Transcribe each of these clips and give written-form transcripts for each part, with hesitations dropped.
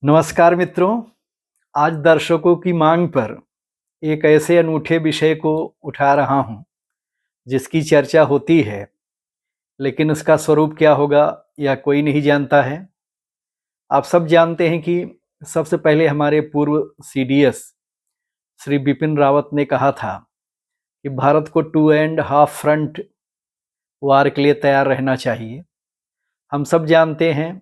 नमस्कार मित्रों, आज दर्शकों की मांग पर एक ऐसे अनूठे विषय को उठा रहा हूं, जिसकी चर्चा होती है, लेकिन उसका स्वरूप क्या होगा यह कोई नहीं जानता है। आप सब जानते हैं कि सबसे पहले हमारे पूर्व सीडीएस श्री बिपिन रावत ने कहा था कि भारत को 2.5 फ्रंट वार के लिए तैयार रहना चाहिए। हम सब जानते हैं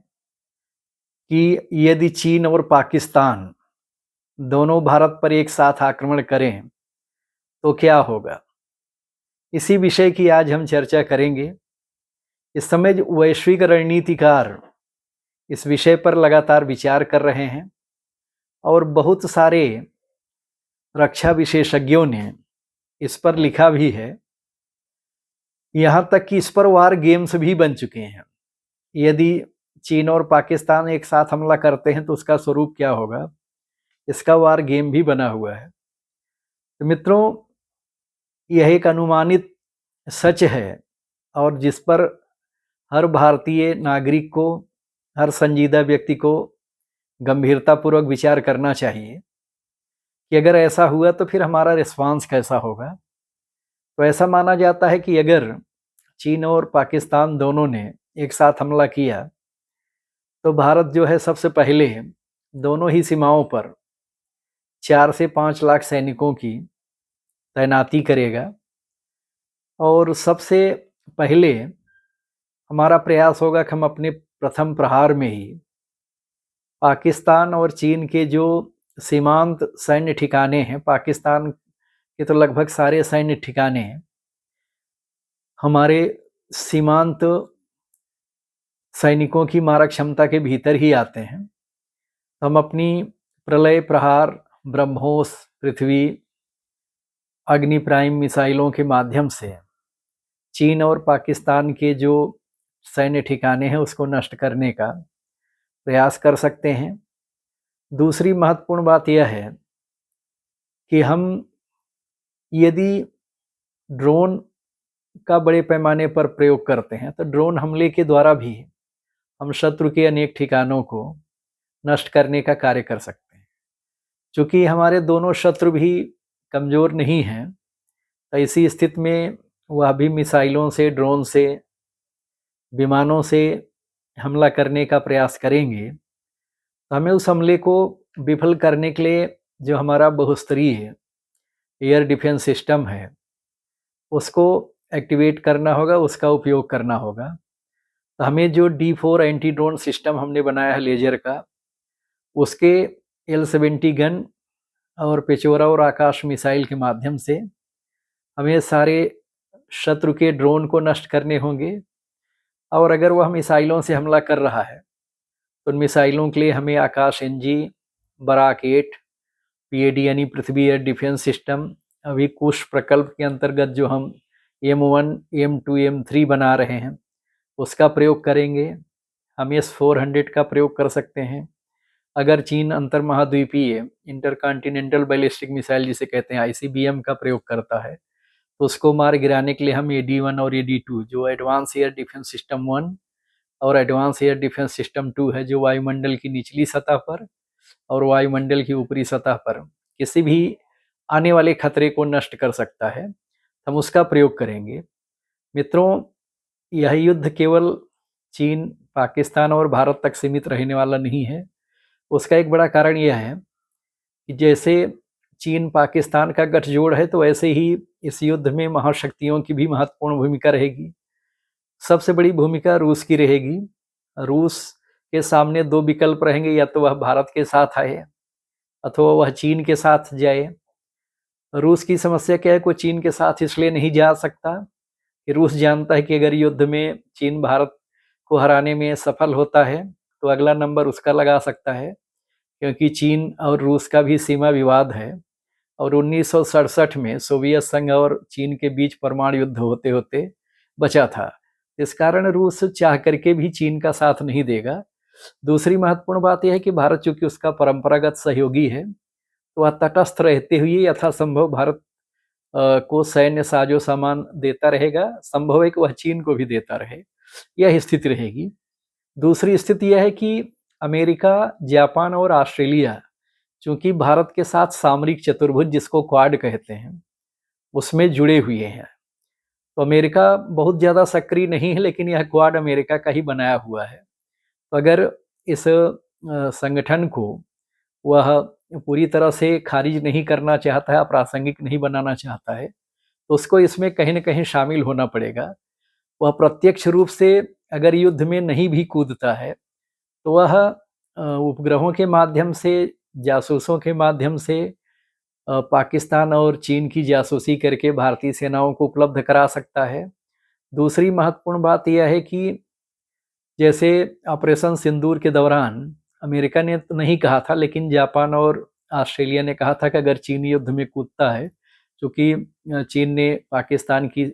कि यदि चीन और पाकिस्तान दोनों भारत पर एक साथ आक्रमण करें तो क्या होगा। इसी विषय की आज हम चर्चा करेंगे। इस समय जो वैश्विक रणनीतिकार इस विषय पर लगातार विचार कर रहे हैं और बहुत सारे रक्षा विशेषज्ञों ने इस पर लिखा भी है। यहाँ तक कि इस पर वार गेम्स भी बन चुके हैं। यदि चीन और पाकिस्तान एक साथ हमला करते हैं तो उसका स्वरूप क्या होगा, इसका वार गेम भी बना हुआ है। तो मित्रों, यह एक अनुमानित सच है और जिस पर हर भारतीय नागरिक को, हर संजीदा व्यक्ति को गंभीरतापूर्वक विचार करना चाहिए कि अगर ऐसा हुआ तो फिर हमारा रिस्पांस कैसा होगा। तो ऐसा माना जाता है कि अगर चीन और पाकिस्तान दोनों ने एक साथ हमला किया तो भारत जो है सबसे पहले दोनों ही सीमाओं पर 4 से 5 लाख सैनिकों की तैनाती करेगा और सबसे पहले हमारा प्रयास होगा कि हम अपने प्रथम प्रहार में ही पाकिस्तान और चीन के जो सीमांत सैन्य ठिकाने हैं, पाकिस्तान के तो लगभग सारे सैन्य ठिकाने हैं हमारे सीमांत सैनिकों की मारक क्षमता के भीतर ही आते हैं। हम अपनी प्रलय प्रहार, ब्रह्मोस, पृथ्वी, अग्नि प्राइम मिसाइलों के माध्यम से चीन और पाकिस्तान के जो सैन्य ठिकाने हैं उसको नष्ट करने का प्रयास कर सकते हैं। दूसरी महत्वपूर्ण बात यह है कि हम यदि ड्रोन का बड़े पैमाने पर प्रयोग करते हैं तो ड्रोन हमले के द्वारा भी हम शत्रु के अनेक ठिकानों को नष्ट करने का कार्य कर सकते हैं। चूँकि हमारे दोनों शत्रु भी कमज़ोर नहीं हैं, तो इसी स्थिति में वह भी मिसाइलों से, ड्रोन से, विमानों से हमला करने का प्रयास करेंगे। तो हमें उस हमले को विफल करने के लिए जो हमारा बहुस्तरीय एयर डिफेंस सिस्टम है उसको एक्टिवेट करना होगा, उसका उपयोग करना होगा। तो हमें जो D4 एंटी ड्रोन सिस्टम हमने बनाया है लेजर का, उसके L-70 गन और पेचोरा और आकाश मिसाइल के माध्यम से हमें सारे शत्रु के ड्रोन को नष्ट करने होंगे। और अगर वह मिसाइलों से हमला कर रहा है तो उन मिसाइलों के लिए हमें आकाश NG, बराक 8, PAD यानी पृथ्वी एयर डिफेंस सिस्टम, अभी कुश प्रकल्प के अंतर्गत जो हम M1, M2, M3 बना रहे हैं उसका प्रयोग करेंगे। हम S-400 का प्रयोग कर सकते हैं। अगर चीन अंतर महाद्वीपीय इंटरकॉन्टिनेंटल बैलिस्टिक मिसाइल जिसे कहते हैं ICBM का प्रयोग करता है तो उसको मार गिराने के लिए हम AD-1 और AD-2 जो एडवांस एयर डिफेंस सिस्टम 1 और एडवांस एयर डिफेंस सिस्टम 2 है, जो वायुमंडल की निचली सतह पर और वायुमंडल की ऊपरी सतह पर किसी भी आने वाले खतरे को नष्ट कर सकता है, हम उसका प्रयोग करेंगे। मित्रों, यह युद्ध केवल चीन, पाकिस्तान और भारत तक सीमित रहने वाला नहीं है। उसका एक बड़ा कारण यह है कि जैसे चीन पाकिस्तान का गठजोड़ है तो ऐसे ही इस युद्ध में महाशक्तियों की भी महत्वपूर्ण भूमिका रहेगी। सबसे बड़ी भूमिका रूस की रहेगी। रूस के सामने 2 विकल्प रहेंगे, या तो वह भारत के साथ आए अथवा वह चीन के साथ जाए। रूस की समस्या क्या है, कोई चीन के साथ इसलिए नहीं जा सकता कि रूस जानता है कि अगर युद्ध में चीन भारत को हराने में सफल होता है तो अगला नंबर उसका लगा सकता है, क्योंकि चीन और रूस का भी सीमा विवाद है और 1967 में सोवियत संघ और चीन के बीच परमाणु युद्ध होते होते बचा था। इस कारण रूस चाह करके भी चीन का साथ नहीं देगा। दूसरी महत्वपूर्ण बात यह है कि भारत चूंकि उसका परंपरागत सहयोगी है तो वह तटस्थ रहते हुए यथासंभव भारत को सैन्य साजो सामान देता रहेगा। संभव है कि वह चीन को भी देता रहे, यह स्थिति रहेगी। दूसरी स्थिति यह है कि अमेरिका, जापान और ऑस्ट्रेलिया चूंकि भारत के साथ सामरिक चतुर्भुज जिसको क्वाड कहते हैं उसमें जुड़े हुए हैं। तो अमेरिका बहुत ज़्यादा सक्रिय नहीं है, लेकिन यह क्वाड अमेरिका का ही बनाया हुआ है। तो अगर इस संगठन को वह पूरी तरह से खारिज नहीं करना चाहता है, अप्रासंगिक नहीं बनाना चाहता है, तो उसको इसमें कहीं न कहीं शामिल होना पड़ेगा। वह प्रत्यक्ष रूप से अगर युद्ध में नहीं भी कूदता है, तो वह उपग्रहों के माध्यम से, जासूसों के माध्यम से पाकिस्तान और चीन की जासूसी करके भारतीय सेनाओं को उपलब्ध करा सकता है। दूसरी महत्वपूर्ण बात यह है कि जैसे ऑपरेशन सिंदूर के दौरान अमेरिका ने तो नहीं कहा था, लेकिन जापान और ऑस्ट्रेलिया ने कहा था कि अगर चीन युद्ध में कूदता है, क्योंकि चीन ने पाकिस्तान की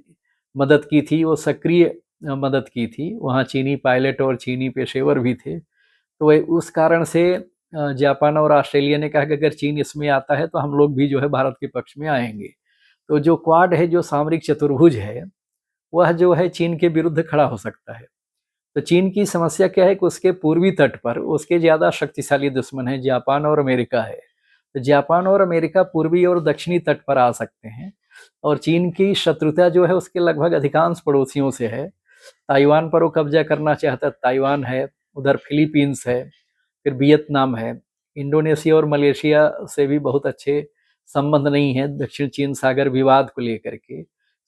मदद की थी, वो सक्रिय मदद की थी, वहाँ चीनी पायलट और चीनी पेशेवर भी थे, तो उस कारण से जापान और ऑस्ट्रेलिया ने कहा कि अगर चीन इसमें आता है तो हम लोग भी जो है भारत के पक्ष में आएंगे। तो जो क्वाड है, जो सामरिक चतुर्भुज है, वह जो है चीन के विरुद्ध खड़ा हो सकता है। तो चीन की समस्या क्या है कि उसके पूर्वी तट पर उसके ज़्यादा शक्तिशाली दुश्मन है, जापान और अमेरिका है। तो जापान और अमेरिका पूर्वी और दक्षिणी तट पर आ सकते हैं, और चीन की शत्रुता जो है उसके लगभग अधिकांश पड़ोसियों से है। ताइवान पर वो कब्जा करना चाहता है, ताइवान है, उधर फिलीपींस है, फिर वियतनाम है, इंडोनेशिया और मलेशिया से भी बहुत अच्छे संबंध नहीं है दक्षिण चीन सागर विवाद को लेकर के।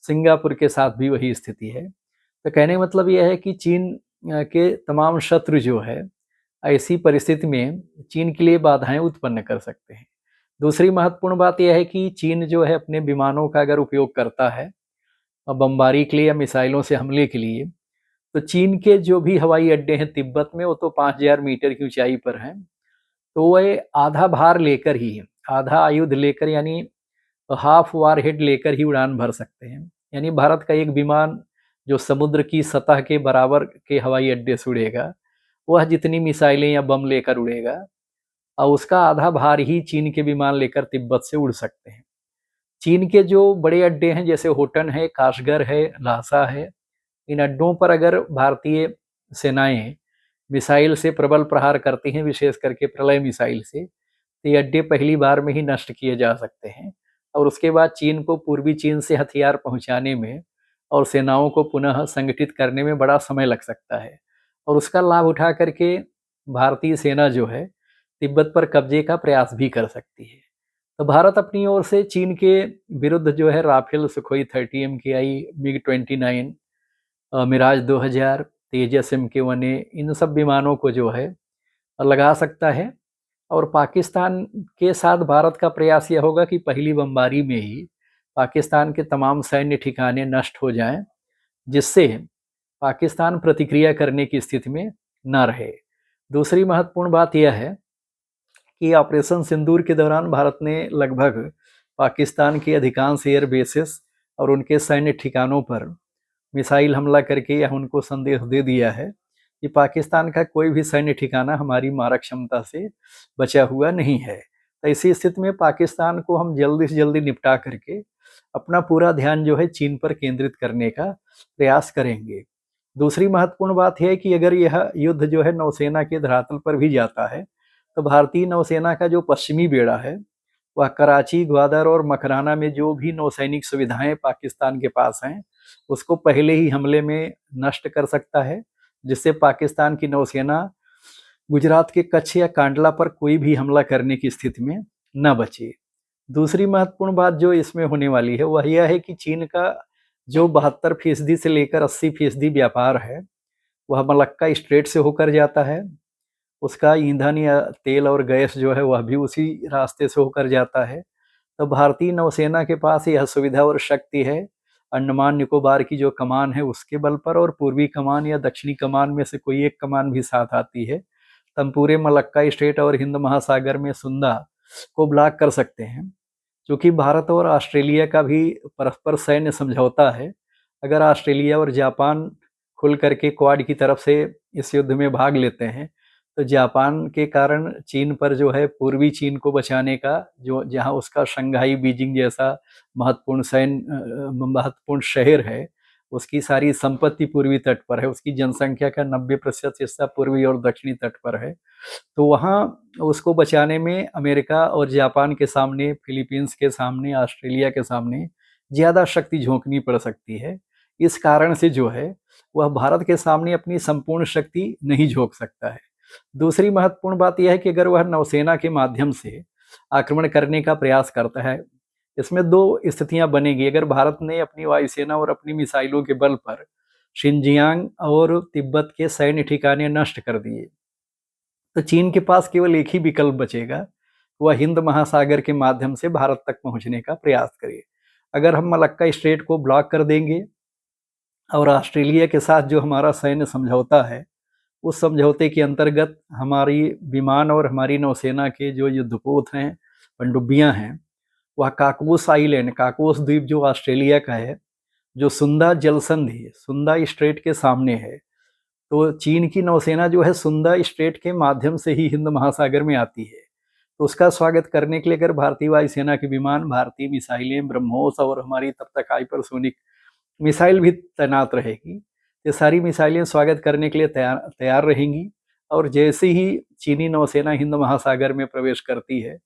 सिंगापुर के साथ भी वही स्थिति है। तो कहने का मतलब यह है कि चीन के तमाम शत्रु जो है ऐसी परिस्थिति में चीन के लिए बाधाएं उत्पन्न कर सकते हैं। दूसरी महत्वपूर्ण बात यह है कि चीन जो है अपने विमानों का अगर उपयोग करता है बमबारी के लिए या मिसाइलों से हमले के लिए, तो चीन के जो भी हवाई अड्डे हैं तिब्बत में, वो तो 5000 मीटर की ऊंचाई पर हैं। तो वह आधा भार लेकर ही, आधा आयुध लेकर, यानी हाफ वार हेड लेकर ही उड़ान भर सकते हैं। यानी भारत का एक विमान जो समुद्र की सतह के बराबर के हवाई अड्डे से उड़ेगा, वह जितनी मिसाइलें या बम लेकर उड़ेगा, और उसका आधा भार ही चीन के विमान लेकर तिब्बत से उड़ सकते हैं। चीन के जो बड़े अड्डे हैं जैसे होटन है, काशगर है, ल्हासा है, इन अड्डों पर अगर भारतीय सेनाएं मिसाइल से प्रबल प्रहार करती हैं, विशेष करके प्रलय मिसाइल से, तो ये अड्डे पहली बार में ही नष्ट किए जा सकते हैं, और उसके बाद चीन को पूर्वी चीन से हथियार पहुंचाने में और सेनाओं को पुनः संगठित करने में बड़ा समय लग सकता है, और उसका लाभ उठा करके भारतीय सेना जो है तिब्बत पर कब्जे का प्रयास भी कर सकती है। तो भारत अपनी ओर से चीन के विरुद्ध जो है Rafale, Sukhoi 30 MKI, MiG-29, Mirage 2000, Tejas MK-1A, इन सब विमानों को जो है लगा सकता है। और पाकिस्तान के साथ भारत का प्रयास यह होगा कि पहली बमबारी में ही पाकिस्तान के तमाम सैन्य ठिकाने नष्ट हो जाएं, जिससे पाकिस्तान प्रतिक्रिया करने की स्थिति में न रहे। दूसरी महत्वपूर्ण बात यह है कि ऑपरेशन सिंदूर के दौरान भारत ने लगभग पाकिस्तान के अधिकांश एयर बेसिस और उनके सैन्य ठिकानों पर मिसाइल हमला करके यह उनको संदेश दे दिया है कि पाकिस्तान का कोई भी सैन्य ठिकाना हमारी मारक क्षमता से बचा हुआ नहीं है। तो ऐसी स्थिति में पाकिस्तान को हम जल्दी से जल्दी निपटा करके अपना पूरा ध्यान जो है चीन पर केंद्रित करने का प्रयास करेंगे। दूसरी महत्वपूर्ण बात है कि अगर यह युद्ध जो है नौसेना के धरातल पर भी जाता है, तो भारतीय नौसेना का जो पश्चिमी बेड़ा है वह कराची, ग्वादर और मकराना में जो भी नौसैनिक सुविधाएं पाकिस्तान के पास हैं उसको पहले ही हमले में नष्ट कर सकता है, जिससे पाकिस्तान की नौसेना गुजरात के कच्छ या कांडला पर कोई भी हमला करने की स्थिति में न बचे। दूसरी महत्वपूर्ण बात जो इसमें होने वाली है वह यह है कि चीन का जो 72% से लेकर 80% व्यापार है वह मलक्का स्ट्रेट से होकर जाता है। उसका ईंधन या तेल और गैस जो है वह भी उसी रास्ते से होकर जाता है। तो भारतीय नौसेना के पास यह सुविधा और शक्ति है, अंडमान निकोबार की जो कमान है उसके बल पर, और पूर्वी कमान या दक्षिणी कमान में से कोई एक कमान भी साथ आती है, तो हम पूरे मलक्का स्ट्रेट और हिंद महासागर में सुंदा को ब्लॉक कर सकते हैं। क्योंकि भारत और ऑस्ट्रेलिया का भी परस्पर सैन्य समझौता है, अगर ऑस्ट्रेलिया और जापान खुल करके क्वाड की तरफ से इस युद्ध में भाग लेते हैं, तो जापान के कारण चीन पर जो है पूर्वी चीन को बचाने का, जो जहां उसका शंघाई, बीजिंग जैसा महत्वपूर्ण शहर है, उसकी सारी संपत्ति पूर्वी तट पर है, उसकी जनसंख्या का 90% हिस्सा पूर्वी और दक्षिणी तट पर है। तो वहाँ उसको बचाने में अमेरिका और जापान के सामने, फिलीपींस के सामने, ऑस्ट्रेलिया के सामने ज़्यादा शक्ति झोंकनी पड़ सकती है। इस कारण से जो है वह भारत के सामने अपनी संपूर्ण शक्ति नहीं झोंक सकता है। दूसरी महत्वपूर्ण बात यह है कि अगर वह नौसेना के माध्यम से आक्रमण करने का प्रयास करता है, इसमें 2 स्थितियां बनेगी। अगर भारत ने अपनी वायुसेना और अपनी मिसाइलों के बल पर शिनजियांग और तिब्बत के सैन्य ठिकाने नष्ट कर दिए, तो चीन के पास केवल एक ही विकल्प बचेगा, वह हिंद महासागर के माध्यम से भारत तक पहुंचने का प्रयास करे। अगर हम मलक्का स्ट्रेट को ब्लॉक कर देंगे और ऑस्ट्रेलिया के साथ जो हमारा सैन्य समझौता है, उस समझौते के अंतर्गत हमारी विमान और हमारी नौसेना के जो युद्धपोत हैं, पनडुब्बियां हैं, वह काकोस आइलैंड, काकोस द्वीप जो ऑस्ट्रेलिया का है, जो सुंदा जलसंधि, सुंदा स्ट्रेट के सामने है, तो चीन की नौसेना जो है सुंदा स्ट्रेट के माध्यम से ही हिंद महासागर में आती है। तो उसका स्वागत करने के लिए अगर भारतीय वायुसेना के विमान, भारतीय मिसाइलें, ब्रह्मोस और हमारी तब तक हाइपरसोनिक मिसाइल भी तैनात रहेगी, ये सारी मिसाइलें स्वागत करने के लिए तैयार रहेंगी। और जैसे ही चीनी नौसेना हिंद महासागर में प्रवेश करती है,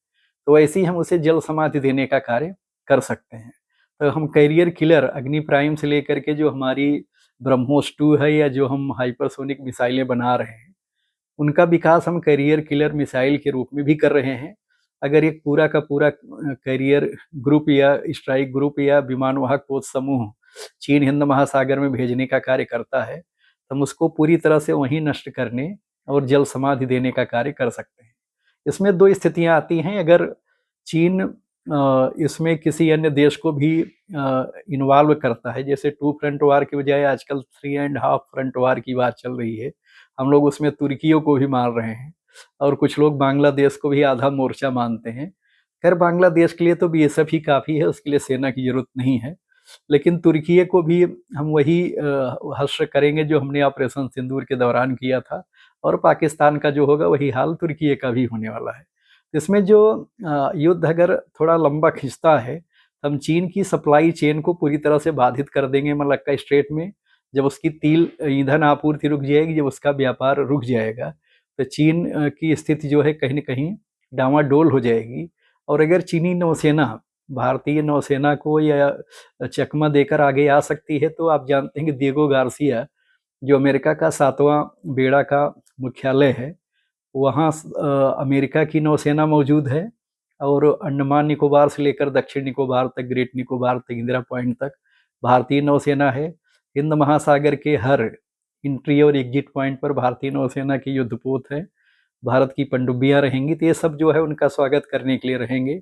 तो ऐसे ही हम उसे जल समाधि देने का कार्य कर सकते हैं। तो हम कैरियर किलर अग्नि प्राइम से लेकर के जो हमारी ब्रह्मोस 2 है, या जो हम हाइपरसोनिक मिसाइलें बना रहे हैं, उनका विकास हम कैरियर किलर मिसाइल के रूप में भी कर रहे हैं। अगर एक पूरा का पूरा कैरियर ग्रुप या स्ट्राइक ग्रुप या विमान वाहक पोत समूह चीन हिंद महासागर में भेजने का कार्य करता है, तो हम उसको पूरी तरह से वहीं नष्ट करने और जल समाधि देने का कार्य कर सकते हैं। इसमें 2 स्थितियां आती हैं। अगर चीन इसमें किसी अन्य देश को भी इन्वॉल्व करता है, जैसे 2 फ्रंट वार की बजाय आजकल 3.5 फ्रंट वार की बात चल रही है, हम लोग उसमें तुर्कियों को भी मार रहे हैं और कुछ लोग बांग्लादेश को भी आधा मोर्चा मानते हैं। खैर, बांग्लादेश के लिए तो बीएसएफ ही काफ़ी है, उसके लिए सेना की जरूरत नहीं है। लेकिन तुर्की को भी हम वही हश्र करेंगे जो हमने ऑपरेशन सिंदूर के दौरान किया था, और पाकिस्तान का जो होगा वही हाल तुर्की का भी होने वाला है। इसमें जो युद्ध अगर थोड़ा लंबा खिंचता है, तो हम चीन की सप्लाई चेन को पूरी तरह से बाधित कर देंगे मलक्का स्ट्रेट में। जब उसकी तेल ईंधन आपूर्ति रुक जाएगी, जब उसका व्यापार रुक जाएगा, तो चीन की स्थिति जो है कहीं न कहीं डामाडोल हो जाएगी। और अगर चीनी नौसेना भारतीय नौसेना को या चकमा देकर आगे आ सकती है, तो आप जानते हैं कि दिएगो गार्सिया, जो अमेरिका का 7वां बेड़ा का मुख्यालय है, वहाँ अमेरिका की नौसेना मौजूद है। और अंडमान निकोबार से लेकर दक्षिण निकोबार तक, ग्रेट निकोबार तक, इंदिरा पॉइंट तक भारतीय नौसेना है। हिंद महासागर के हर एंट्री और एग्जिट पॉइंट पर भारतीय नौसेना के युद्धपोत हैं, भारत की पनडुब्बियां रहेंगी। तो ये सब जो है उनका स्वागत करने के लिए रहेंगे।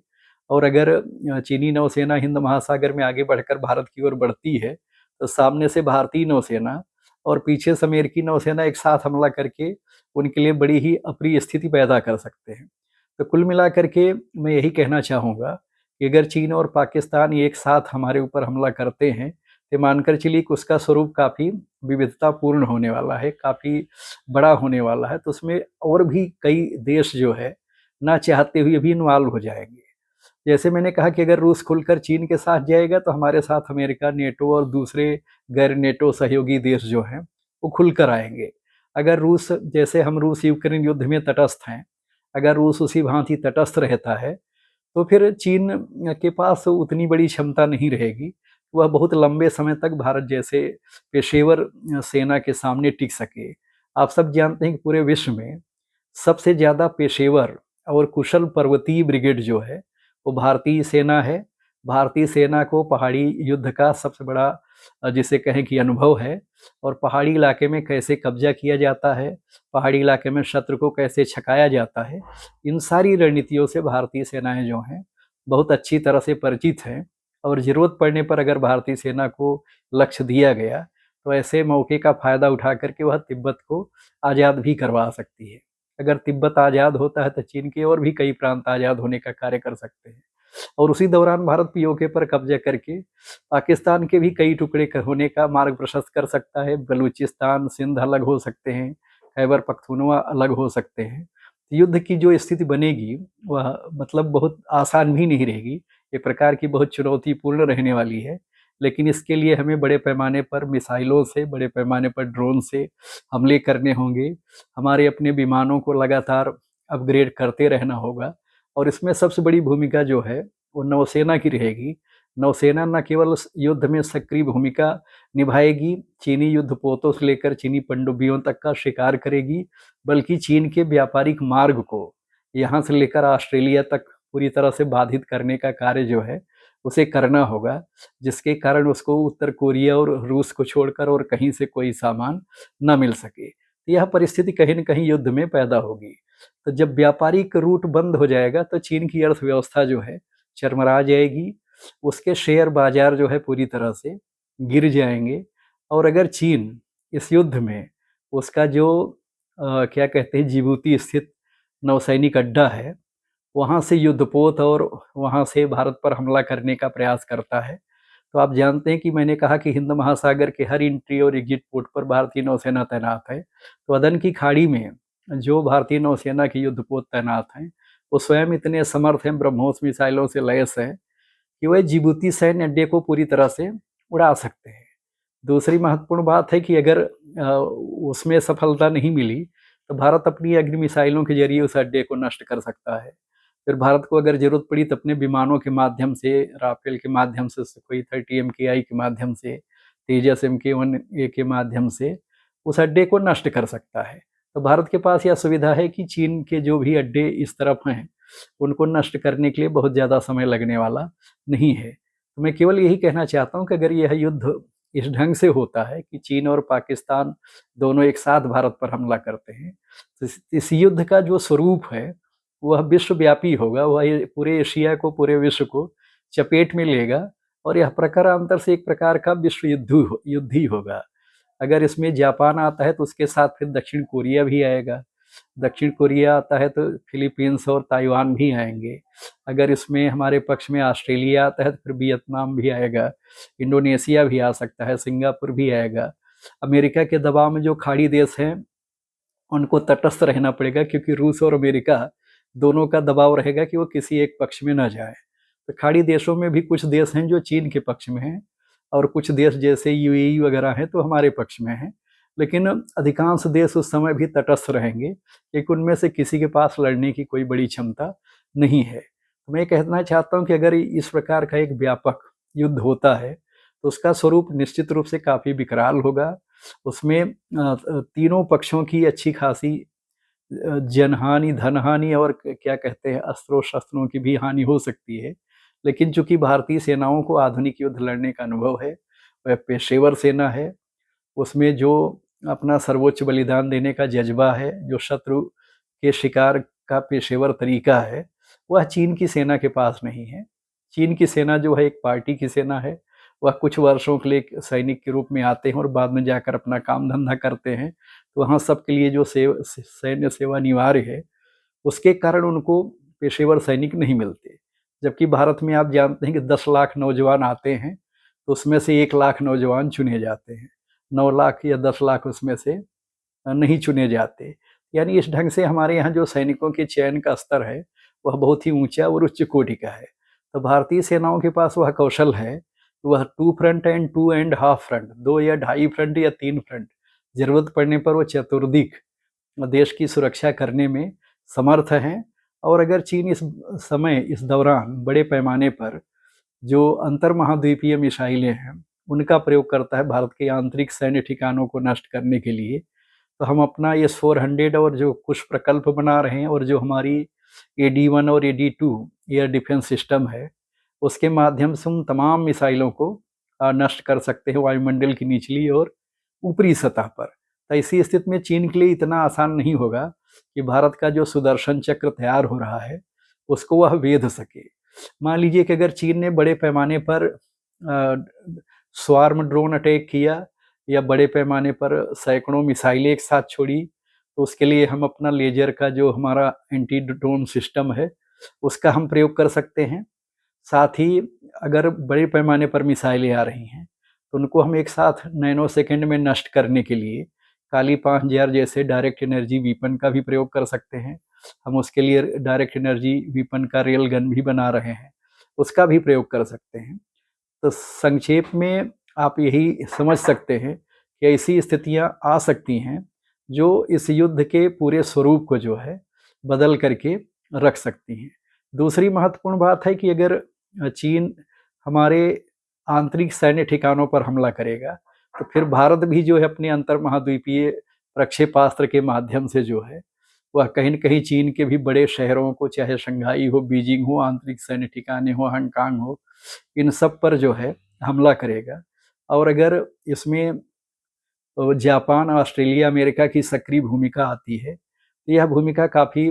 और अगर चीनी नौसेना हिंद महासागर में आगे बढ़कर भारत की ओर बढ़ती है, तो सामने से भारतीय नौसेना और पीछे से अमेरिकी नौसेना एक साथ हमला करके उनके लिए बड़ी ही अप्रिय स्थिति पैदा कर सकते हैं। तो कुल मिलाकर के मैं यही कहना चाहूँगा कि अगर चीन और पाकिस्तान एक साथ हमारे ऊपर हमला करते हैं, तो मानकर चलिए कि उसका स्वरूप काफ़ी विविधतापूर्ण होने वाला है, काफ़ी बड़ा होने वाला है। तो उसमें और भी कई देश जो है ना चाहते हुए भी इन्वॉल्व हो जाएंगे। जैसे मैंने कहा कि अगर रूस खुलकर चीन के साथ जाएगा, तो हमारे साथ अमेरिका, नेटो और दूसरे गैर नेटो सहयोगी देश जो हैं वो खुलकर आएंगे। अगर रूस, जैसे हम रूस यूक्रेन युद्ध में तटस्थ हैं, अगर रूस उसी भांति तटस्थ रहता है, तो फिर चीन के पास उतनी बड़ी क्षमता नहीं रहेगी, वह बहुत लंबे समय तक भारत जैसे पेशेवर सेना के सामने टिक सके। आप सब जानते हैं कि पूरे विश्व में सबसे ज़्यादा पेशेवर और कुशल पर्वतीय ब्रिगेड जो है वो भारतीय सेना है। भारतीय सेना को पहाड़ी युद्ध का सबसे बड़ा जिसे कहें कि अनुभव है, और पहाड़ी इलाके में कैसे कब्जा किया जाता है, पहाड़ी इलाके में शत्रु को कैसे छकाया जाता है, इन सारी रणनीतियों से भारतीय सेनाएं जो हैं बहुत अच्छी तरह से परिचित हैं। और ज़रूरत पड़ने पर अगर भारतीय सेना को लक्ष्य दिया गया, तो ऐसे मौके का फ़ायदा उठा करके वह तिब्बत को आज़ाद भी करवा सकती है। अगर तिब्बत आज़ाद होता है, तो चीन के और भी कई प्रांत आज़ाद होने का कार्य कर सकते हैं। और उसी दौरान भारत पीओके पर कब्जा करके पाकिस्तान के भी कई टुकड़े होने का मार्ग प्रशस्त कर सकता है। बलूचिस्तान, सिंध अलग हो सकते हैं, खैबर पख्तूनवा अलग हो सकते हैं। युद्ध की जो स्थिति बनेगी वह मतलब बहुत आसान भी नहीं रहेगी, एक प्रकार की बहुत चुनौतीपूर्ण रहने वाली है। लेकिन इसके लिए हमें बड़े पैमाने पर मिसाइलों से, बड़े पैमाने पर ड्रोन से हमले करने होंगे। हमारे अपने विमानों को लगातार अपग्रेड करते रहना होगा और इसमें सबसे बड़ी भूमिका जो है वो नौसेना की रहेगी। नौसेना न केवल युद्ध में सक्रिय भूमिका निभाएगी, चीनी युद्धपोतों से लेकर चीनी पनडुब्बियों तक का शिकार करेगी, बल्कि चीन के व्यापारिक मार्ग को यहाँ से लेकर ऑस्ट्रेलिया तक पूरी तरह से बाधित करने का कार्य जो है उसे करना होगा, जिसके कारण उसको उत्तर कोरिया और रूस को छोड़कर और कहीं से कोई सामान न मिल सके। यह परिस्थिति कहीं न कहीं युद्ध में पैदा होगी। तो जब व्यापारिक रूट बंद हो जाएगा तो चीन की अर्थव्यवस्था जो है चरमरा जाएगी, उसके शेयर बाजार जो है पूरी तरह से गिर जाएंगे। और अगर चीन इस युद्ध में उसका जो क्या कहते हैं जिबूती स्थित नौसैनिक अड्डा है वहाँ से युद्धपोत और वहाँ से भारत पर हमला करने का प्रयास करता है, तो आप जानते हैं कि मैंने कहा कि हिंद महासागर के हर एंट्री और एग्जिट पोर्ट पर भारतीय नौसेना तैनात है। तो अदन की खाड़ी में जो भारतीय नौसेना के युद्धपोत तैनात हैं वो स्वयं इतने समर्थ हैं, ब्रह्मोस मिसाइलों से लैस हैं कि वह जिबूती सैन्य अड्डे को पूरी तरह से उड़ा सकते हैं। दूसरी महत्वपूर्ण बात है कि अगर उसमें सफलता नहीं मिली तो भारत अपनी अग्नि मिसाइलों के जरिए उस अड्डे को नष्ट कर सकता है। फिर भारत को अगर जरूरत पड़ी तो अपने विमानों के माध्यम से, राफेल के माध्यम से, सुखोई 30 MKI के माध्यम से, तेजस MK1A के माध्यम से उस अड्डे को नष्ट कर सकता है। तो भारत के पास यह सुविधा है कि चीन के जो भी अड्डे इस तरफ हैं उनको नष्ट करने के लिए बहुत ज़्यादा समय लगने वाला नहीं है। तो मैं केवल यही कहना चाहता हूँ कि अगर यह युद्ध इस ढंग से होता है कि चीन और पाकिस्तान दोनों एक साथ भारत पर हमला करते हैं, तो इस युद्ध का जो स्वरूप है वह विश्वव्यापी होगा, वह पूरे एशिया को, पूरे विश्व को चपेट में लेगा और यह प्रकारांतर से एक प्रकार का विश्व युद्ध ही होगा। अगर इसमें जापान आता है तो उसके साथ फिर दक्षिण कोरिया भी आएगा, दक्षिण कोरिया आता है तो फिलीपींस और ताइवान भी आएंगे, अगर इसमें हमारे पक्ष में ऑस्ट्रेलिया आता है तो फिर वियतनाम भी आएगा, इंडोनेशिया भी आ सकता है, सिंगापुर भी आएगा। अमेरिका के दबाव में जो खाड़ी देश हैं उनको तटस्थ रहना पड़ेगा, क्योंकि रूस और अमेरिका दोनों का दबाव रहेगा कि वो किसी एक पक्ष में न जाए। तो खाड़ी देशों में भी कुछ देश हैं जो चीन के पक्ष में हैं और कुछ देश जैसे यूएई वगैरह हैं तो हमारे पक्ष में हैं, लेकिन अधिकांश देश उस समय भी तटस्थ रहेंगे क्योंकि उनमें से किसी के पास लड़ने की कोई बड़ी क्षमता नहीं है। तो मैं कहना चाहता हूँ कि अगर इस प्रकार का एक व्यापक युद्ध होता है तो उसका स्वरूप निश्चित रूप से काफ़ी विकराल होगा। उसमें तीनों पक्षों की अच्छी खासी जनहानि, धनहानि और क्या कहते हैं अस्त्रों शस्त्रों की भी हानि हो सकती है। लेकिन चूंकि भारतीय सेनाओं को आधुनिक युद्ध लड़ने का अनुभव है, वह पेशेवर सेना है, उसमें जो अपना सर्वोच्च बलिदान देने का जज्बा है, जो शत्रु के शिकार का पेशेवर तरीका है, वह चीन की सेना के पास नहीं है। चीन की सेना जो है एक पार्टी की सेना है, वह कुछ वर्षों के लिए सैनिक के रूप में आते हैं और बाद में जाकर अपना काम धंधा करते हैं। तो वहाँ सबके लिए जो सैन्य सेवा अनिवार्य है उसके कारण उनको पेशेवर सैनिक नहीं मिलते। जबकि भारत में आप जानते हैं कि 10 लाख नौजवान आते हैं तो उसमें से 1 लाख नौजवान चुने जाते हैं, 9 लाख या 10 लाख उसमें से नहीं चुने जाते। यानी इस ढंग से हमारे यहाँ जो सैनिकों के चयन का स्तर है वह बहुत ही ऊंचा और उच्च कोटि का है। तो भारतीय सेनाओं के पास वह कौशल है, वह 2 फ्रंट एंड 2.5 फ्रंट, 2 या ढाई फ्रंट या 3 फ्रंट, जरूरत पड़ने पर वो चतुर्दिक देश की सुरक्षा करने में समर्थ हैं। और अगर चीन इस समय, इस दौरान बड़े पैमाने पर जो अंतर महाद्वीपीय मिसाइलें हैं उनका प्रयोग करता है भारत के आंतरिक सैन्य ठिकानों को नष्ट करने के लिए, तो हम अपना S-400 और जो कुछ प्रकल्प बना रहे हैं और जो हमारी AD-1 और AD-2 एयर डिफेंस सिस्टम है उसके माध्यम से हम तमाम मिसाइलों को नष्ट कर सकते हैं वायुमंडल की निचली और ऊपरी सतह पर। तो ऐसी स्थिति में चीन के लिए इतना आसान नहीं होगा कि भारत का जो सुदर्शन चक्र तैयार हो रहा है उसको वह वेध सके। मान लीजिए कि अगर चीन ने बड़े पैमाने पर स्वार्म ड्रोन अटैक किया या बड़े पैमाने पर सैकड़ों मिसाइलें एक साथ छोड़ी, तो उसके लिए हम अपना लेजर का जो हमारा एंटी ड्रोन सिस्टम है उसका हम प्रयोग कर सकते हैं। साथ ही अगर बड़े पैमाने पर मिसाइलें आ रही हैं तो उनको हम एक साथ नैनो सेकेंड में नष्ट करने के लिए काली 5000 जैसे डायरेक्ट एनर्जी वीपन का भी प्रयोग कर सकते हैं। हम उसके लिए डायरेक्ट एनर्जी वीपन का रेल गन भी बना रहे हैं, उसका भी प्रयोग कर सकते हैं। तो संक्षेप में आप यही समझ सकते हैं कि ऐसी स्थितियां आ सकती हैं जो इस युद्ध के पूरे स्वरूप को जो है बदल करके रख सकती हैं। दूसरी महत्वपूर्ण बात है कि अगर चीन हमारे आंतरिक सैन्य ठिकानों पर हमला करेगा तो फिर भारत भी जो है अपने अंतर महाद्वीपीय प्रक्षेपास्त्र के माध्यम से जो है वह कहीं न कहीं चीन के भी बड़े शहरों को, चाहे शंघाई हो, बीजिंग हो, आंतरिक सैन्य ठिकाने हो, हांगकांग हो, इन सब पर जो है हमला करेगा। और अगर इसमें जापान, ऑस्ट्रेलिया, अमेरिका की सक्रिय भूमिका आती है तो यह भूमिका काफ़ी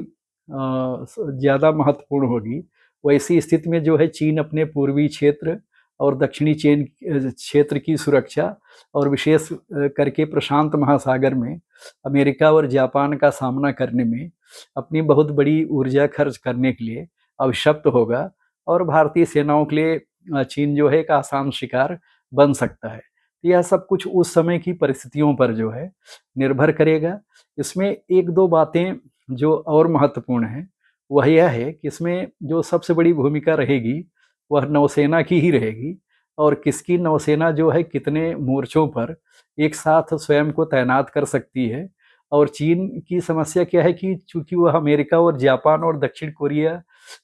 ज़्यादा महत्वपूर्ण होगी। वैसी स्थिति में जो है चीन अपने पूर्वी क्षेत्र और दक्षिणी चीन क्षेत्र की सुरक्षा और विशेष करके प्रशांत महासागर में अमेरिका और जापान का सामना करने में अपनी बहुत बड़ी ऊर्जा खर्च करने के लिए अभिशप्त होगा और भारतीय सेनाओं के लिए चीन जो है एक आसान शिकार बन सकता है। यह सब कुछ उस समय की परिस्थितियों पर जो है निर्भर करेगा। इसमें एक दो बातें जो और महत्वपूर्ण हैं वह यह है कि इसमें जो सबसे बड़ी भूमिका रहेगी वह नौसेना की ही रहेगी और किसकी नौसेना जो है कितने मोर्चों पर एक साथ स्वयं को तैनात कर सकती है। और चीन की समस्या क्या है कि चूंकि वह अमेरिका और जापान और दक्षिण कोरिया,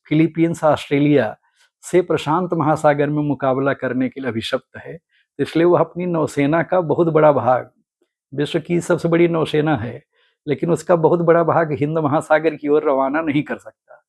फिलीपींस, ऑस्ट्रेलिया से प्रशांत महासागर में मुकाबला करने के लिए अभिशप्त है, इसलिए वह अपनी नौसेना का बहुत बड़ा भाग, विश्व की सबसे बड़ी नौसेना है लेकिन उसका बहुत बड़ा भाग हिंद महासागर की ओर रवाना नहीं कर सकता।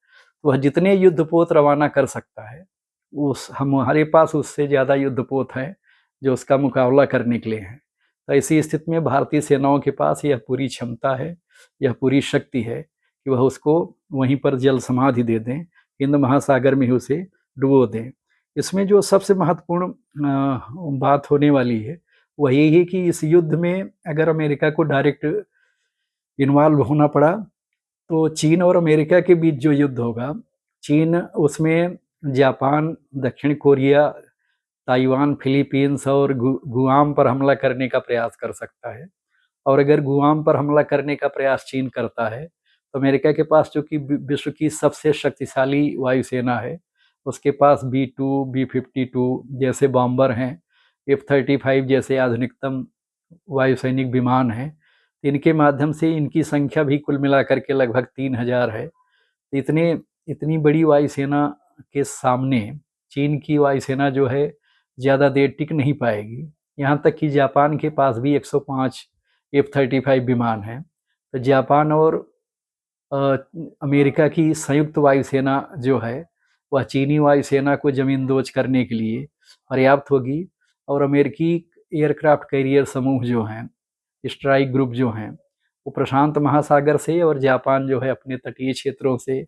वह जितने युद्धपोत रवाना कर सकता है उस हमारे पास उससे ज़्यादा युद्धपोत हैं जो उसका मुकाबला करने के लिए हैं। तो ऐसी स्थिति में भारतीय सेनाओं के पास यह पूरी क्षमता है, यह पूरी शक्ति है कि वह उसको वहीं पर जल समाधि दे दें, हिंद महासागर में ही उसे डुबो दें। इसमें जो सबसे महत्वपूर्ण बात होने वाली है वह यही है कि इस युद्ध में अगर अमेरिका को डायरेक्ट इन्वॉल्व होना पड़ा तो चीन और अमेरिका के बीच जो युद्ध होगा, चीन उसमें जापान, दक्षिण कोरिया, ताइवान, फिलीपींस और गुआम पर हमला करने का प्रयास कर सकता है। और अगर गुआम पर हमला करने का प्रयास चीन करता है तो अमेरिका के पास जो कि विश्व की सबसे शक्तिशाली वायुसेना है, उसके पास B-2, B-52 जैसे बॉम्बर हैं, F-35 जैसे आधुनिकतम वायुसैनिक विमान हैं, इनके माध्यम से इनकी संख्या भी कुल मिलाकर के लगभग 3000 है। इतनी बड़ी वायुसेना के सामने चीन की वायुसेना जो है ज़्यादा देर टिक नहीं पाएगी। यहाँ तक कि जापान के पास भी 105 F-35 विमान हैं। तो जापान और अमेरिका की संयुक्त वायुसेना जो है वह चीनी वायुसेना को जमींदोज करने के लिए पर्याप्त होगी। और अमेरिकी एयरक्राफ्ट कैरियर समूह जो हैं, स्ट्राइक ग्रुप जो हैं, वो प्रशांत महासागर से और जापान जो है अपने तटीय क्षेत्रों से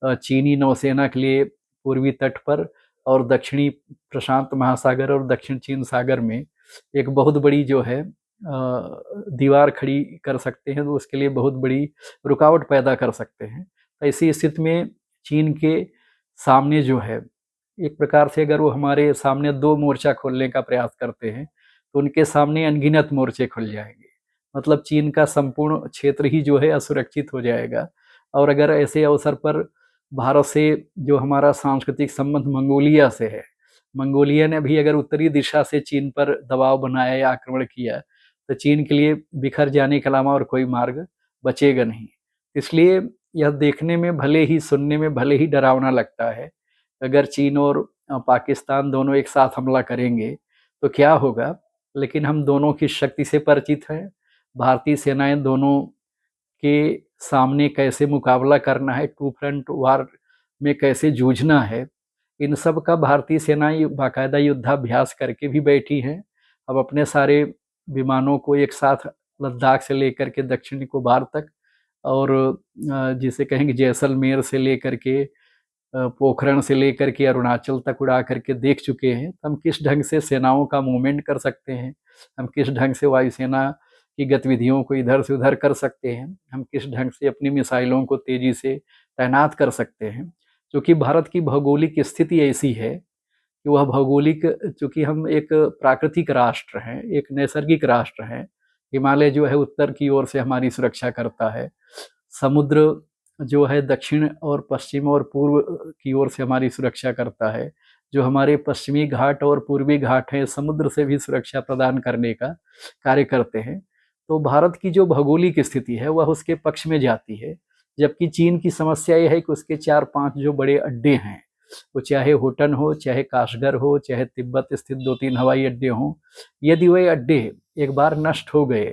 चीनी नौसेना के लिए पूर्वी तट पर और दक्षिणी प्रशांत महासागर और दक्षिण चीन सागर में एक बहुत बड़ी जो है दीवार खड़ी कर सकते हैं, तो उसके लिए बहुत बड़ी रुकावट पैदा कर सकते हैं। ऐसी स्थिति में चीन के सामने जो है एक प्रकार से अगर वो हमारे सामने 2 मोर्चा खोलने का प्रयास करते हैं तो उनके सामने अनगिनत मोर्चे खुल जाएंगे। मतलब चीन का संपूर्ण क्षेत्र ही जो है असुरक्षित हो जाएगा। और अगर ऐसे अवसर पर भारत से जो हमारा सांस्कृतिक संबंध मंगोलिया से है, मंगोलिया ने भी अगर उत्तरी दिशा से चीन पर दबाव बनाया या आक्रमण किया तो चीन के लिए बिखर जाने के अलावा और कोई मार्ग बचेगा नहीं। इसलिए यह देखने में भले ही, सुनने में भले ही डरावना लगता है, अगर चीन और पाकिस्तान दोनों एक साथ हमला करेंगे तो क्या होगा, लेकिन हम दोनों की शक्ति से परिचित हैं। भारतीय सेनाएं दोनों के सामने कैसे मुकाबला करना है, टू फ्रंट वार में कैसे जूझना है, इन सब का भारतीय सेनाएं बाकायदा युद्धाभ्यास करके भी बैठी हैं। अब अपने सारे विमानों को एक साथ लद्दाख से लेकर के दक्षिण निकोबार तक और जिसे कहेंगे जैसलमेर से लेकर के पोखरण से लेकर के अरुणाचल तक उड़ा करके देख चुके हैं। हम किस ढंग से सेनाओं का मूवमेंट कर सकते हैं, हम किस ढंग से वायुसेना की गतिविधियों को इधर से उधर कर सकते हैं, हम किस ढंग से अपनी मिसाइलों को तेजी से तैनात कर सकते हैं। क्योंकि भारत की भौगोलिक स्थिति ऐसी है कि वह भौगोलिक, चूँकि हम एक प्राकृतिक राष्ट्र हैं, एक नैसर्गिक राष्ट्र हैं। हिमालय जो है उत्तर की ओर से हमारी सुरक्षा करता है, समुद्र जो है दक्षिण और पश्चिम और पूर्व की ओर से हमारी सुरक्षा करता है, जो हमारे पश्चिमी घाट और पूर्वी घाट हैं, समुद्र से भी सुरक्षा प्रदान करने का कार्य करते हैं। तो भारत की जो भौगोलिक स्थिति है वह उसके पक्ष में जाती है। जबकि चीन की समस्या यह है कि उसके 4-5 जो बड़े अड्डे हैं, वो चाहे होटन हो, चाहे काशगर हो, चाहे तिब्बत स्थित 2-3 हवाई अड्डे हों, यदि वह अड्डे एक बार नष्ट हो गए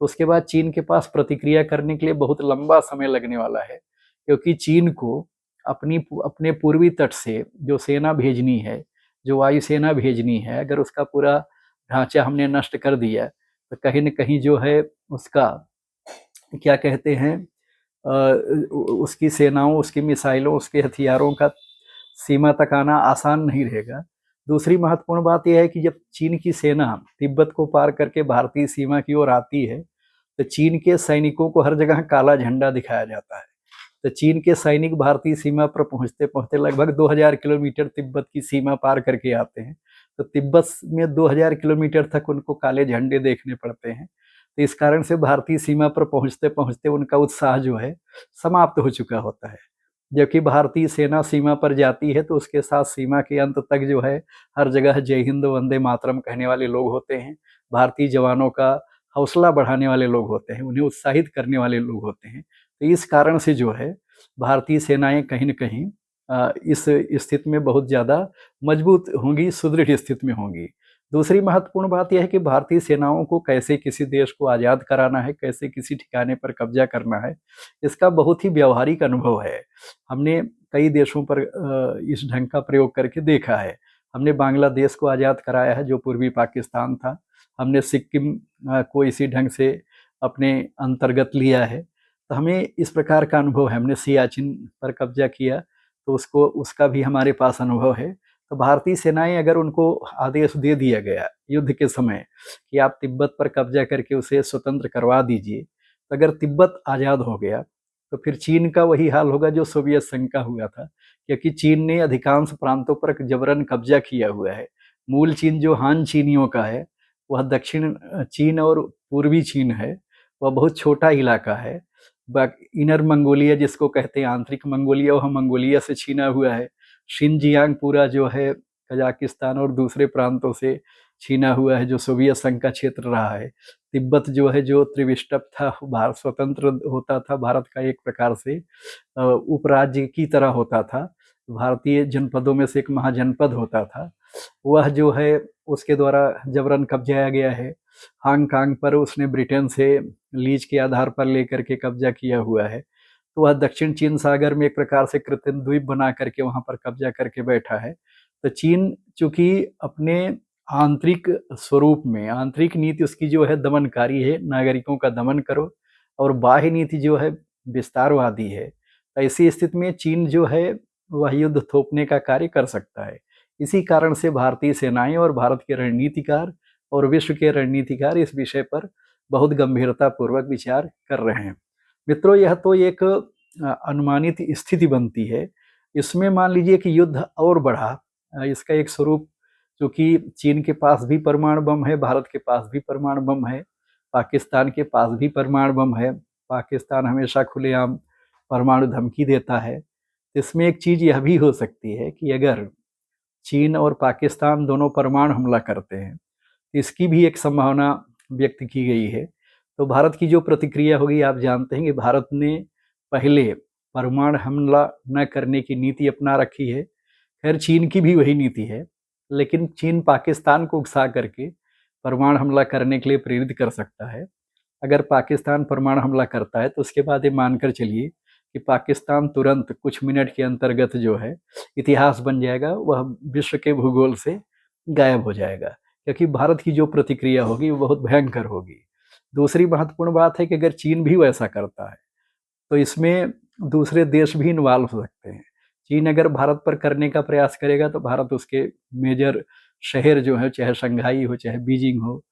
तो उसके बाद चीन के पास प्रतिक्रिया करने के लिए बहुत लंबा समय लगने वाला है। क्योंकि चीन को अपने पूर्वी तट से जो सेना भेजनी है, जो वायुसेना भेजनी है, अगर उसका पूरा ढांचा हमने नष्ट कर दिया तो कहीं न कहीं जो है उसका क्या कहते हैं, उसकी सेनाओं, उसकी मिसाइलों, उसके हथियारों का सीमा तक आना आसान नहीं रहेगा। दूसरी महत्वपूर्ण बात यह है कि जब चीन की सेना तिब्बत को पार करके भारतीय सीमा की ओर आती है, तो चीन के सैनिकों को हर जगह काला झंडा दिखाया जाता है। तो चीन के सैनिक भारतीय सीमा पर पहुंचते-पहुंचते लगभग 2000 किलोमीटर तिब्बत की सीमा पार करके आते हैं। तो तिब्बत में 2000 किलोमीटर तक उनको काले झंडे देखने पड़ते हैं। तो इस कारण से भारतीय सीमा पर पहुंचते-पहुंचते उनका उत्साह जो है समाप्त हो चुका होता है। जबकि भारतीय सेना सीमा पर जाती है तो उसके साथ सीमा के अंत तक जो है हर जगह जय हिंद वंदे मातरम कहने वाले लोग होते हैं। भारतीय जवानों का हौसला बढ़ाने वाले लोग होते हैं, उन्हें उत्साहित करने वाले लोग होते हैं। तो इस कारण से जो है भारतीय सेनाएं कहीं न कहीं इस स्थिति में बहुत ज़्यादा मजबूत होंगी, सुदृढ़ स्थिति में होंगी। दूसरी महत्वपूर्ण बात यह है कि भारतीय सेनाओं को कैसे किसी देश को आज़ाद कराना है, कैसे किसी ठिकाने पर कब्जा करना है, इसका बहुत ही व्यावहारिक अनुभव है। हमने कई देशों पर इस ढंग का प्रयोग करके देखा है। हमने बांग्लादेश को आज़ाद कराया है जो पूर्वी पाकिस्तान था। हमने सिक्किम को इसी ढंग से अपने अंतर्गत लिया है। तो हमें इस प्रकार का अनुभव है। हमने सियाचिन पर कब्जा किया तो उसका भी हमारे पास अनुभव है। तो भारतीय सेनाएं अगर उनको आदेश दे दिया गया युद्ध के समय कि आप तिब्बत पर कब्जा करके उसे स्वतंत्र करवा दीजिए, तो अगर तिब्बत आज़ाद हो गया तो फिर चीन का वही हाल होगा जो सोवियत संघ का हुआ था। क्योंकि चीन ने अधिकांश प्रांतों पर जबरन कब्जा किया हुआ है। मूल चीन जो हान चीनियों का है, वह दक्षिण चीन और पूर्वी चीन है, वह बहुत छोटा इलाका है। इनर मंगोलिया जिसको कहते हैं, आंतरिक मंगोलिया, वह मंगोलिया से छीना हुआ है। शिनजियांग पूरा जो है कजाकिस्तान और दूसरे प्रांतों से छीना हुआ है, जो सोवियत संघ का क्षेत्र रहा है। तिब्बत जो है, जो त्रिविष्टप था, भारत स्वतंत्र होता था, भारत का एक प्रकार से उपराज्य की तरह होता था। भारतीय जनपदों में से एक महाजनपद होता था। वह जो है उसके द्वारा जबरन कब्जाया गया है। हांगकांग पर उसने ब्रिटेन से लीज के आधार पर लेकर के कब्जा किया हुआ है। तो वह दक्षिण चीन सागर में एक प्रकार से कृत्रिम द्वीप बना करके वहाँ पर कब्जा करके बैठा है। तो चीन चूँकि अपने आंतरिक स्वरूप में, आंतरिक नीति उसकी जो है दमनकारी है, नागरिकों का दमन करो, और बाह्य नीति जो है विस्तारवादी है। तो ऐसी स्थिति में चीन जो है वह युद्ध थोपने का कार्य कर सकता है। इसी कारण से भारतीय सेनाएं और भारत के रणनीतिकार और विश्व के रणनीतिकार इस विषय पर बहुत गंभीरतापूर्वक विचार कर रहे हैं। मित्रों, यह तो एक अनुमानित स्थिति बनती है। इसमें मान लीजिए कि युद्ध और बढ़ा, इसका एक स्वरूप, चूँकि चीन के पास भी परमाणु बम है, भारत के पास भी परमाणु बम है, पाकिस्तान के पास भी परमाणु बम है। पाकिस्तान हमेशा खुलेआम परमाणु धमकी देता है। इसमें एक चीज़ यह भी हो सकती है कि अगर चीन और पाकिस्तान दोनों परमाणु हमला करते हैं, इसकी भी एक संभावना व्यक्त की गई है। तो भारत की जो प्रतिक्रिया होगी, आप जानते हैं कि भारत ने पहले परमाणु हमला न करने की नीति अपना रखी है। खैर चीन की भी वही नीति है, लेकिन चीन पाकिस्तान को उकसा करके परमाणु हमला करने के लिए प्रेरित कर सकता है। अगर पाकिस्तान परमाणु हमला करता है तो उसके बाद ये मानकर चलिए कि पाकिस्तान तुरंत कुछ मिनट के अंतर्गत जो है इतिहास बन जाएगा, वह विश्व के भूगोल से गायब हो जाएगा। क्योंकि भारत की जो प्रतिक्रिया होगी वो बहुत भयंकर होगी। दूसरी महत्वपूर्ण बात है कि अगर चीन भी वैसा करता है तो इसमें दूसरे देश भी इन्वॉल्व हो सकते हैं। चीन अगर भारत पर करने का प्रयास करेगा तो भारत उसके मेजर शहर जो है, चाहे शंघाई हो चाहे बीजिंग हो,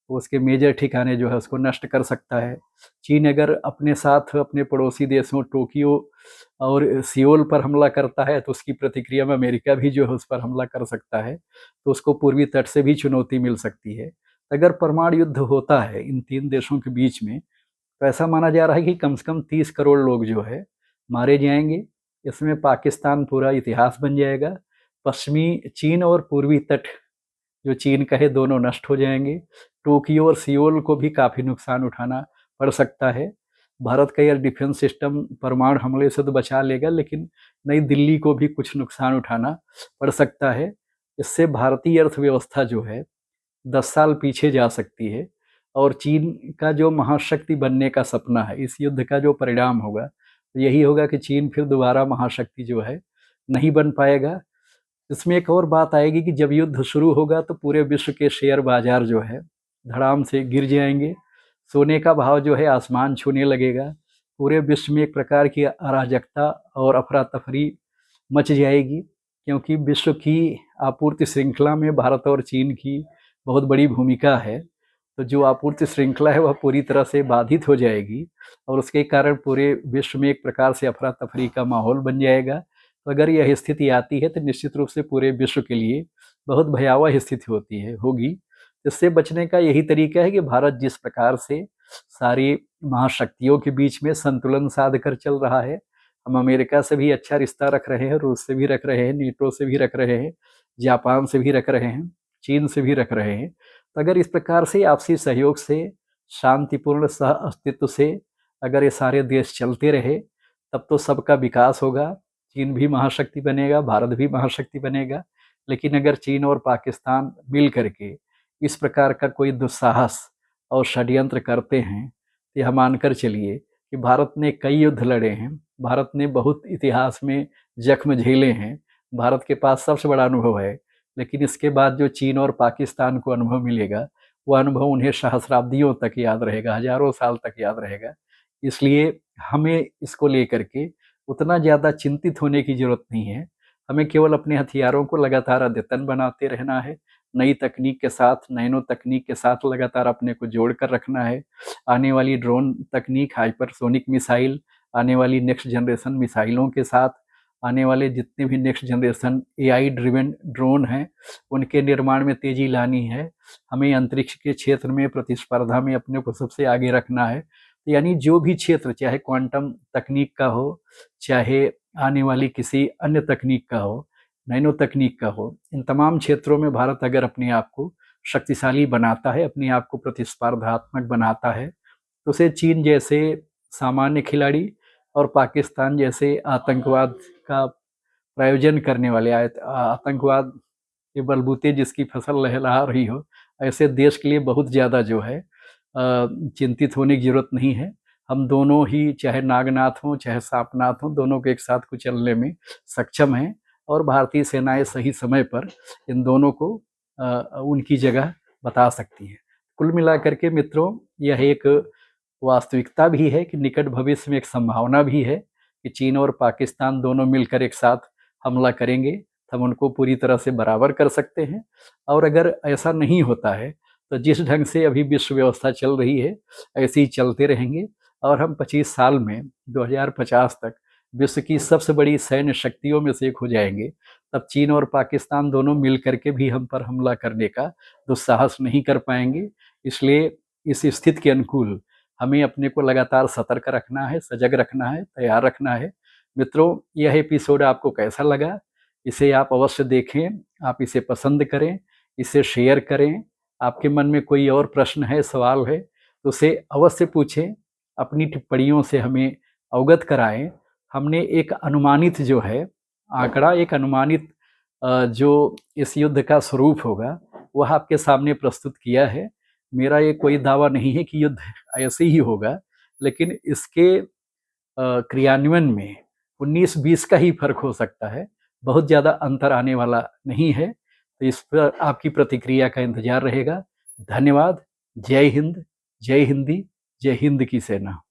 उसके मेजर ठिकाने जो है उसको नष्ट कर सकता है। चीन अगर अपने साथ अपने पड़ोसी देशों टोक्यो और सियोल पर हमला करता है तो उसकी प्रतिक्रिया में अमेरिका भी जो है उस पर हमला कर सकता है। तो उसको पूर्वी तट से भी चुनौती मिल सकती है। अगर परमाणु युद्ध होता है इन तीन देशों के बीच में, तो ऐसा माना जा रहा है कि कम से कम 30 करोड़ लोग जो है मारे जाएंगे। इसमें पाकिस्तान पूरा इतिहास बन जाएगा। पश्चिमी चीन और पूर्वी तट जो चीन का है दोनों नष्ट हो जाएंगे। टोक्यो और सियोल को भी काफ़ी नुकसान उठाना पड़ सकता है। भारत का एयर डिफेंस सिस्टम परमाणु हमले से तो बचा लेगा, लेकिन नई दिल्ली को भी कुछ नुकसान उठाना पड़ सकता है। इससे भारतीय अर्थव्यवस्था जो है 10 साल पीछे जा सकती है, और चीन का जो महाशक्ति बनने का सपना है, इस युद्ध का जो परिणाम होगा यही होगा कि चीन फिर दोबारा महाशक्ति जो है नहीं बन पाएगा। इसमें एक और बात आएगी कि जब युद्ध शुरू होगा तो पूरे विश्व के शेयर बाजार जो है धड़ाम से गिर जाएंगे, सोने का भाव जो है आसमान छूने लगेगा, पूरे विश्व में एक प्रकार की अराजकता और अफरा तफरी मच जाएगी, क्योंकि विश्व की आपूर्ति श्रृंखला में भारत और चीन की बहुत बड़ी भूमिका है। तो जो आपूर्ति श्रृंखला है वह पूरी तरह से बाधित हो जाएगी, और उसके कारण पूरे विश्व में एक प्रकार से अफरा तफरी का माहौल बन जाएगा। तो अगर यह स्थिति आती है तो निश्चित रूप से पूरे विश्व के लिए बहुत भयावह स्थिति होगी। इससे बचने का यही तरीका है कि भारत जिस प्रकार से सारी महाशक्तियों के बीच में संतुलन साध कर चल रहा है, हम अमेरिका से भी अच्छा रिश्ता रख रहे हैं, रूस से भी रख रहे हैं, नेटो से भी रख रहे हैं, जापान से भी रख रहे हैं, चीन से भी रख रहे हैं। तो अगर इस प्रकार से आपसी सहयोग से, शांतिपूर्ण सह अस्तित्व से अगर ये सारे देश चलते रहे तब तो सबका विकास होगा, चीन भी महाशक्ति बनेगा, भारत भी महाशक्ति बनेगा। लेकिन अगर चीन और पाकिस्तान मिल करके इस प्रकार का कोई दुस्साहस और षड्यंत्र करते हैं तो यह मानकर चलिए कि भारत ने कई युद्ध लड़े हैं, भारत ने बहुत इतिहास में जख्म झेले हैं, भारत के पास सबसे बड़ा अनुभव है, लेकिन इसके बाद जो चीन और पाकिस्तान को अनुभव मिलेगा वह अनुभव उन्हें सहस्राब्दियों तक याद रहेगा, हजारों साल तक याद रहेगा। इसलिए हमें इसको लेकर के उतना ज़्यादा चिंतित होने की ज़रूरत नहीं है। हमें केवल अपने हथियारों को लगातार अद्यतन बनाते रहना है, नई तकनीक के साथ, नैनो तकनीक के साथ लगातार अपने को जोड़ कर रखना है। आने वाली ड्रोन तकनीक, हाइपरसोनिक मिसाइल, आने वाली नेक्स्ट जनरेशन मिसाइलों के साथ, आने वाले जितने भी next generation AI driven drone हैं, उनके निर्माण में तेज़ी लानी है। हमें अंतरिक्ष के क्षेत्र में प्रतिस्पर्धा में अपने को सबसे आगे रखना है। यानी जो भी क्षेत्र, चाहे क्वांटम तकनीक का हो, चाहे आने वाली किसी अन्य तकनीक का हो, नैनो तकनीक का हो, इन तमाम क्षेत्रों में भारत अगर अपने आप को शक्तिशाली बनाता है, अपने आप को प्रतिस्पर्धात्मक बनाता है, तो उसे चीन जैसे सामान्य खिलाड़ी और पाकिस्तान जैसे आतंकवाद का प्रायोजन करने वाले, आतंकवाद के बलबूते जिसकी फसल लहलहा रही हो, ऐसे देश के लिए बहुत ज़्यादा जो है चिंतित होने की ज़रूरत नहीं है। हम दोनों ही, चाहे नागनाथ हों चाहे सांपनाथ हों, दोनों को एक साथ कुचलने में सक्षम हैं, और भारतीय सेनाएं सही समय पर इन दोनों को उनकी जगह बता सकती हैं। कुल मिलाकर के मित्रों, यह एक वास्तविकता भी है कि निकट भविष्य में एक संभावना भी है कि चीन और पाकिस्तान दोनों मिलकर एक साथ हमला करेंगे, हम उनको पूरी तरह से बराबर कर सकते हैं। और अगर ऐसा नहीं होता है तो जिस ढंग से अभी विश्व व्यवस्था चल रही है ऐसे ही चलते रहेंगे, और हम 25 साल में 2050 तक विश्व की सबसे बड़ी सैन्य शक्तियों में से एक हो जाएंगे। तब चीन और पाकिस्तान दोनों मिल करके भी हम पर हमला करने का दुस्साहस नहीं कर पाएंगे। इसलिए इस स्थिति के अनुकूल हमें अपने को लगातार सतर्क रखना है, सजग रखना है, तैयार रखना है। मित्रों, यह एपिसोड आपको कैसा लगा? इसे आप अवश्य देखें, आप इसे पसंद करें, इसे शेयर करें। आपके मन में कोई और प्रश्न है, सवाल है तो उसे अवश्य पूछें, अपनी टिप्पणियों से हमें अवगत कराएं। हमने एक अनुमानित जो है आंकड़ा, एक अनुमानित जो इस युद्ध का स्वरूप होगा वह आपके सामने प्रस्तुत किया है। मेरा ये कोई दावा नहीं है कि युद्ध ऐसे ही होगा, लेकिन इसके क्रियान्वयन में 19-20 का ही फर्क हो सकता है, बहुत ज़्यादा अंतर आने वाला नहीं है। तो इस पर आपकी प्रतिक्रिया का इंतजार रहेगा। धन्यवाद। जय हिंद, जय हिंदी, जय हिंद की सेना।